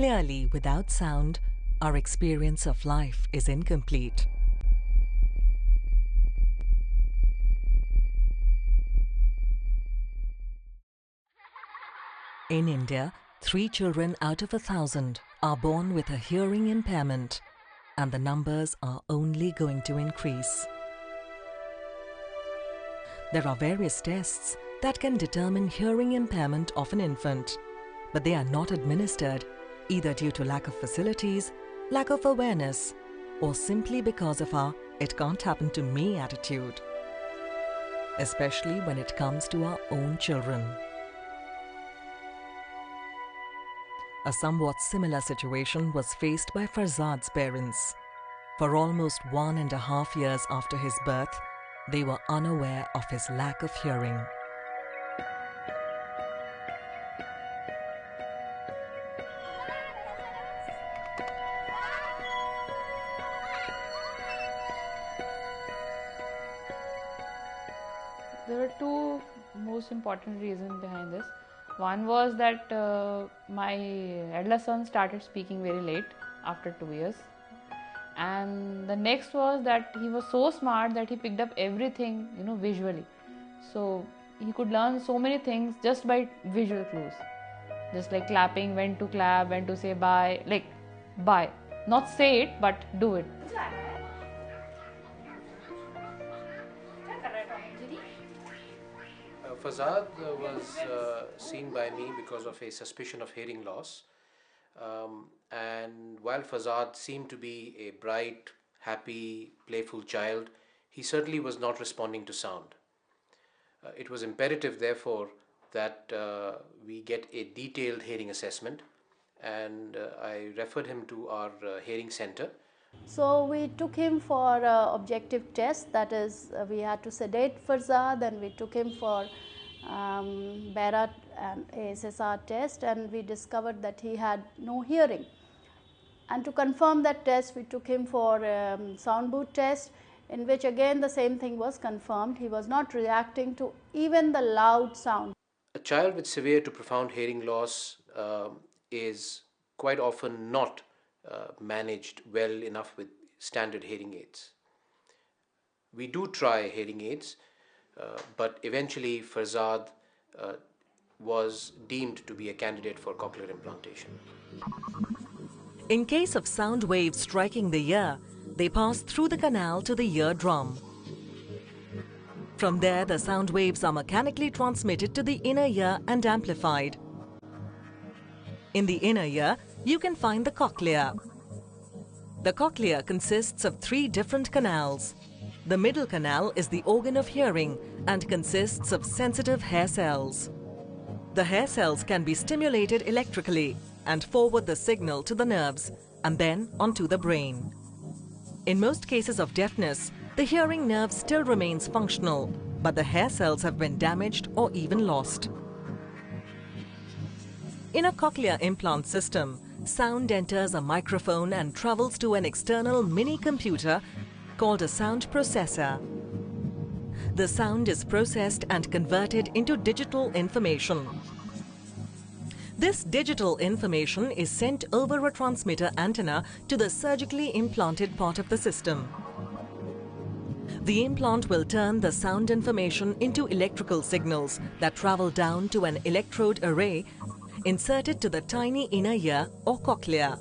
Clearly, without sound, our experience of life is incomplete. In India, 3 children out of 1,000 are born with a hearing impairment, and the numbers are only going to increase. There are various tests that can determine hearing impairment of an infant, but they are not administered either due to lack of facilities, lack of awareness, or simply because of our "it can't happen to me" attitude, especially when it comes to our own children. A somewhat similar situation was faced by Farzad's parents. For almost 1.5 years after his birth, they were unaware of his lack of hearing. There were two most important reasons behind this. One was that my elder son started speaking very late, after 2 years. And the next was that he was so smart that he picked up everything, visually. So he could learn so many things just by visual clues. Just like clapping, when to clap, when to say bye, like bye. Not say it, but do it. Farzad was seen by me because of a suspicion of hearing loss. And while Farzad seemed to be a bright, happy, playful child, he certainly was not responding to sound. It was imperative, therefore, that we get a detailed hearing assessment, and I referred him to our hearing center. So we took him for objective test, that is we had to sedate Farzad, and we took him for Barrett and ASSR test, and we discovered that he had no hearing. And to confirm that test, we took him for sound boot test, in which again the same thing was confirmed. He was not reacting to even the loud sound. A child with severe to profound hearing loss is quite often not managed well enough with standard hearing aids. We do try hearing aids, but eventually Farzad was deemed to be a candidate for cochlear implantation. In case of sound waves striking the ear, they pass through the canal to the eardrum. From there, the sound waves are mechanically transmitted to the inner ear and amplified. In the inner ear, you can find the cochlear. The cochlear consists of 3 different canals. The middle canal is the organ of hearing and consists of sensitive hair cells. The hair cells can be stimulated electrically and forward the signal to the nerves and then onto the brain. In most cases of deafness, the hearing nerve still remains functional, but the hair cells have been damaged or even lost. In a cochlear implant system, sound enters a microphone and travels to an external mini-computer called a sound processor. The sound is processed and converted into digital information. This digital information is sent over a transmitter antenna to the surgically implanted part of the system. The implant will turn the sound information into electrical signals that travel down to an electrode array inserted to the tiny inner ear or cochlear.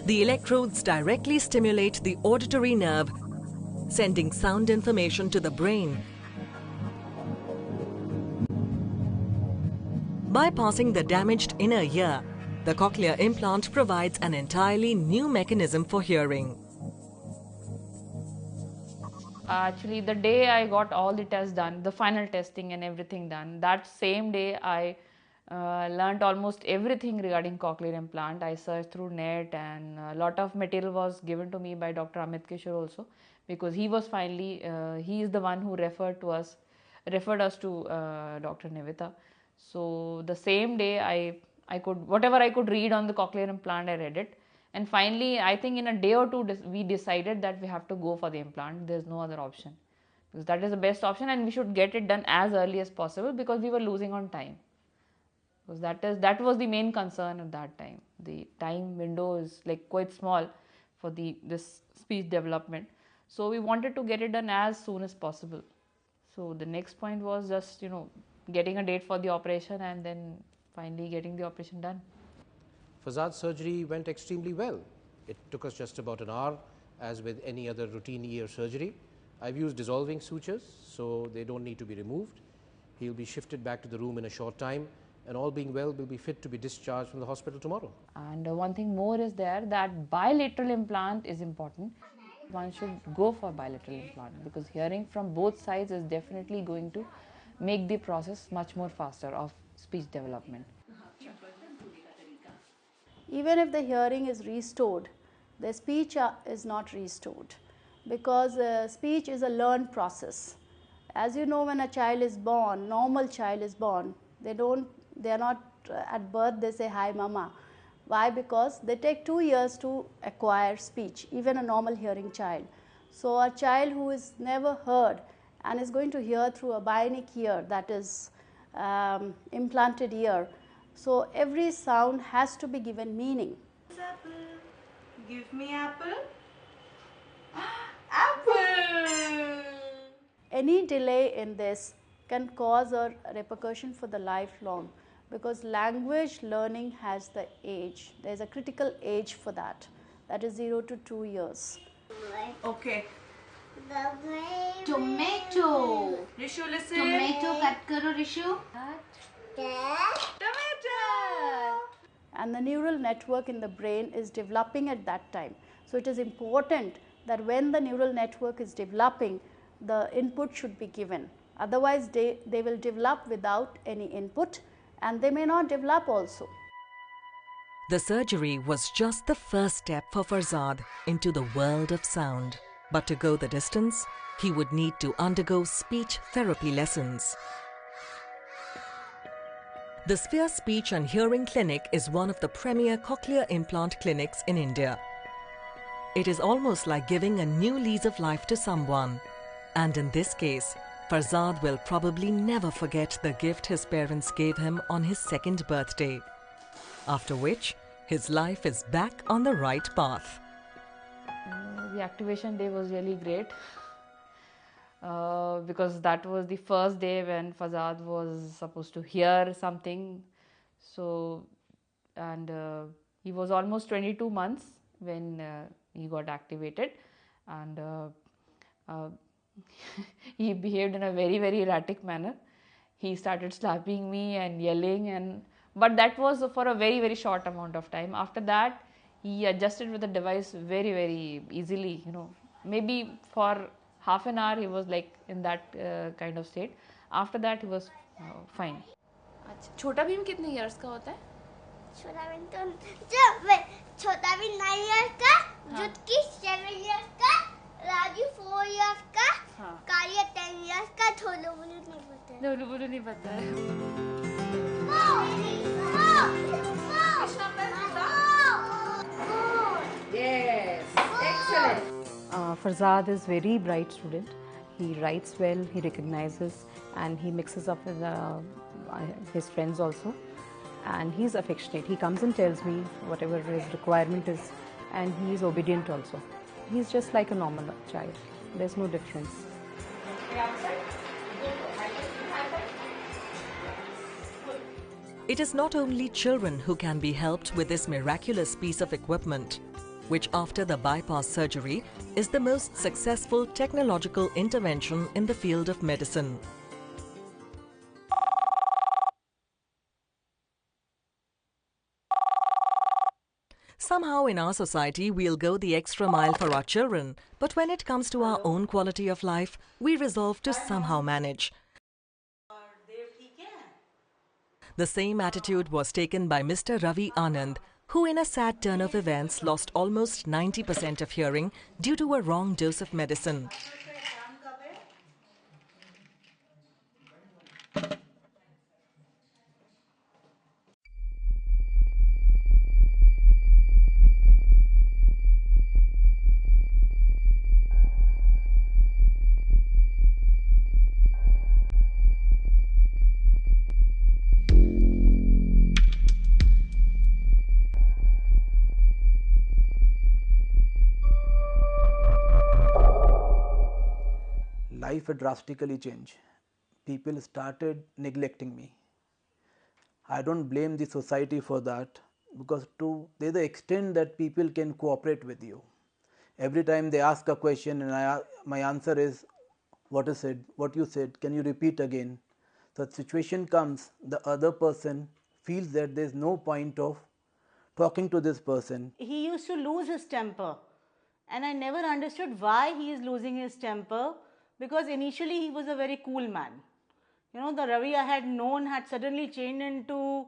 The electrodes directly stimulate the auditory nerve, sending sound information to the brain. Bypassing the damaged inner ear, the cochlear implant provides an entirely new mechanism for hearing. Actually, the day I got all the tests done, the final testing and everything done, that same day I learned almost everything regarding cochlear implant. I searched through net, and a lot of material was given to me by Dr. Amit Kishore also, because he was finally, he is the one who referred us to Dr. Nivita. So the same day I could, whatever I could read on the cochlear implant, I read it. And finally, I think in a day or two, we decided that we have to go for the implant. There's no other option, because that is the best option, and we should get it done as early as possible, because we were losing on time. Because that was the main concern at that time. The time window is like quite small for this speech development. So we wanted to get it done as soon as possible. So the next point was just, getting a date for the operation and then finally getting the operation done. Farzad's surgery went extremely well. It took us just about an hour, as with any other routine ear surgery. I've used dissolving sutures, so they don't need to be removed. He'll be shifted back to the room in a short time, and all being well, will be fit to be discharged from the hospital tomorrow. And one thing more is there, that bilateral implant is important. One should go for bilateral implant, because hearing from both sides is definitely going to make the process much more faster of speech development. Even if the hearing is restored, the speech is not restored, because speech is a learned process. As you know, when a child is born, normal child is born, they are not at birth they say hi mama. Why? Because they take 2 years to acquire speech, even a normal hearing child. So a child who is never heard and is going to hear through a bionic ear, that is implanted ear, so every sound has to be given meaning. Apple. Give me apple. Apple. Any delay in this can cause a repercussion for the lifelong, because language learning has the age. There is a critical age for that. That is 0 to 2 years. Okay. Tomato. Rishu, listen. Tomato cut karo Rishu. Tomato. And the neural network in the brain is developing at that time. So it is important that when the neural network is developing, the input should be given. Otherwise, they will develop without any input, and they may not develop also. The surgery was just the first step for Farzad into the world of sound. But to go the distance, he would need to undergo speech therapy lessons. The SpHear Speech and Hearing Clinic is one of the premier cochlear implant clinics in India. It is almost like giving a new lease of life to someone. And in this case, Farzad will probably never forget the gift his parents gave him on his 2nd birthday. After which, his life is back on the right path. The activation day was really great, because that was the first day when Farzad was supposed to hear something. So, and he was almost 22 months when he got activated, and he behaved in a very, very erratic manner. He started slapping me and yelling, but that was for a very, very short amount of time. After that, he adjusted with the device very, very easily. Maybe for half an hour he was like in that kind of state. After that he was fine. अच्छा, छोटा भीम कितने years का होता है? छोटा भीम तो छोटा Bhim 9 years का, जुटकी 7 years का, राजू 4 years का, कालिया 10 years का, ढोलू बोलू नहीं पता है। ढोलू बोलू नहीं पता है। Yes, excellent. Farzad is very bright student. He writes well, he recognizes, and he mixes up with his friends also. And he's affectionate. He comes and tells me whatever his requirement is, and he is obedient also. He's just like a normal child. There's no difference. It is not only children who can be helped with this miraculous piece of equipment, which after the bypass surgery is the most successful technological intervention in the field of medicine. Somehow in our society we'll go the extra mile for our children, but when it comes to our own quality of life, we resolve to somehow manage. The same attitude was taken by Mr. Ravi Anand, who in a sad turn of events lost almost 90% of hearing due to a wrong dose of medicine. life drastically changed. People started neglecting me. I don't blame the society for that, because there's the extent that people can cooperate with you. Every time they ask a question and my answer is, what you said, can you repeat again? So the situation comes, the other person feels that there's no point of talking to this person. He used to lose his temper, and I never understood why he is losing his temper, because initially he was a very cool man. You know, the Ravi I had known had suddenly changed into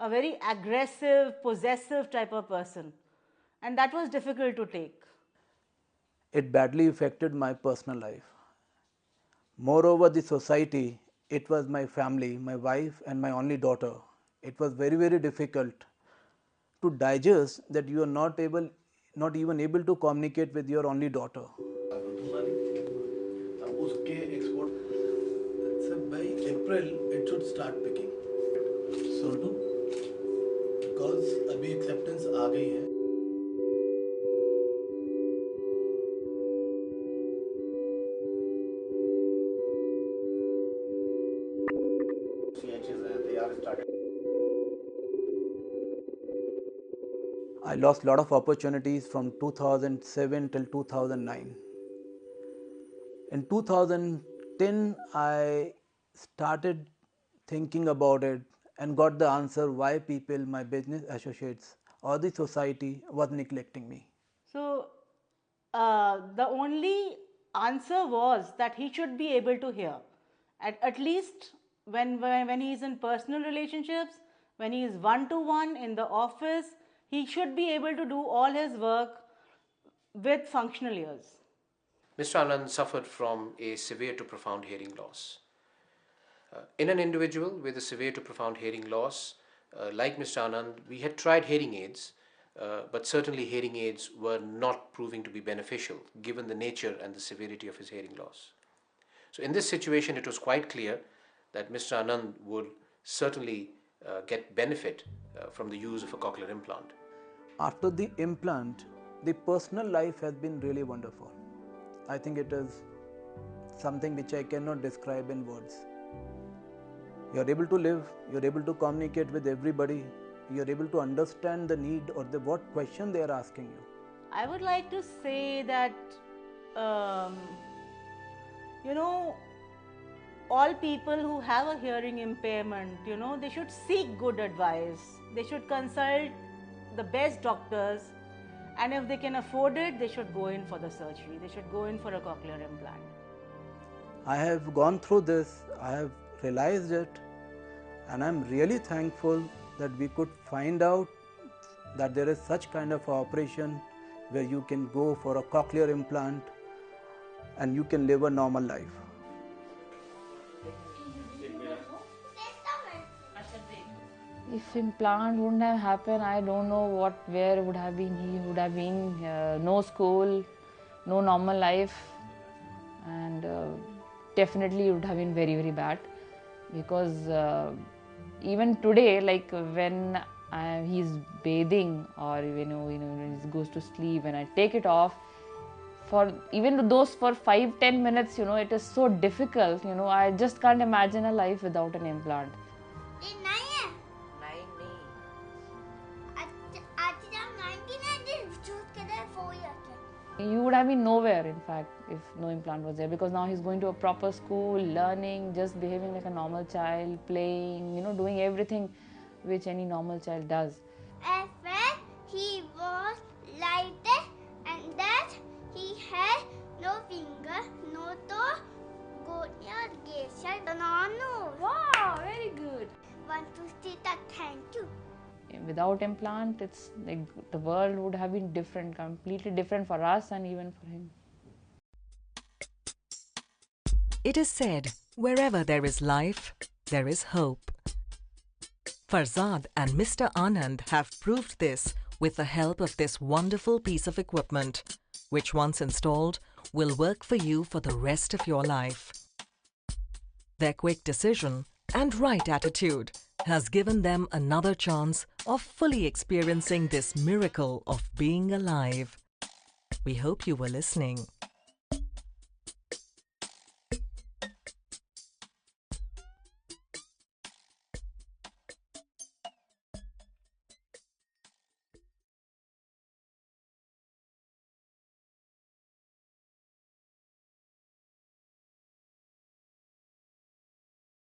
a very aggressive, possessive type of person, and that was difficult to take. It badly affected my personal life. Moreover, the society, it was my family, my wife and my only daughter. It was very, very difficult to digest that you are not even able to communicate with your only daughter. By April, it should start picking. So because अभी acceptance आ गई है. I lost a lot of opportunities from 2007 till 2009. In 2010, I started thinking about it and got the answer why people, my business associates or the society was neglecting me. So the only answer was that he should be able to hear. At least when he is in personal relationships, when he is one-to-one in the office, he should be able to do all his work with functional ears. Mr. Anand suffered from a severe to profound hearing loss. In an individual with a severe to profound hearing loss, like Mr. Anand, we had tried hearing aids, but certainly hearing aids were not proving to be beneficial given the nature and the severity of his hearing loss. So in this situation, it was quite clear that Mr. Anand would certainly get benefit from the use of a cochlear implant. After the implant, the personal life has been really wonderful. I think it is something which I cannot describe in words. You are able to live, you are able to communicate with everybody, you are able to understand the need or what question they are asking you. I would like to say that, all people who have a hearing impairment, they should seek good advice. They should consult the best doctors, and if they can afford it, they should go in for the surgery. They should go in for a cochlear implant. I have gone through this, I have realized it, and I am really thankful that we could find out that there is such kind of operation where you can go for a cochlear implant and you can live a normal life. If implant wouldn't have happened, I don't know where would have been. He would have been no school, no normal life, and definitely it would have been very, very bad. Because even today, like when he's bathing or when he goes to sleep, when I take it off, for even those for 5-10 minutes, it is so difficult. I just can't imagine a life without an implant. You would have been nowhere, in fact, if no implant was there, because now he's going to a proper school, learning, just behaving like a normal child, playing, doing everything which any normal child does. At first, he was like this, and that he had no finger, no toe, go near gesture, no. Wow, very good. Want to say that thank you. Without implant, it's like the world would have been different, completely different for us and even for him. It is said, wherever there is life, there is hope. Farzad and Mr. Anand have proved this with the help of this wonderful piece of equipment, which once installed will work for you for the rest of your life. Their quick decision and right attitude has given them another chance of fully experiencing this miracle of being alive. We hope you were listening.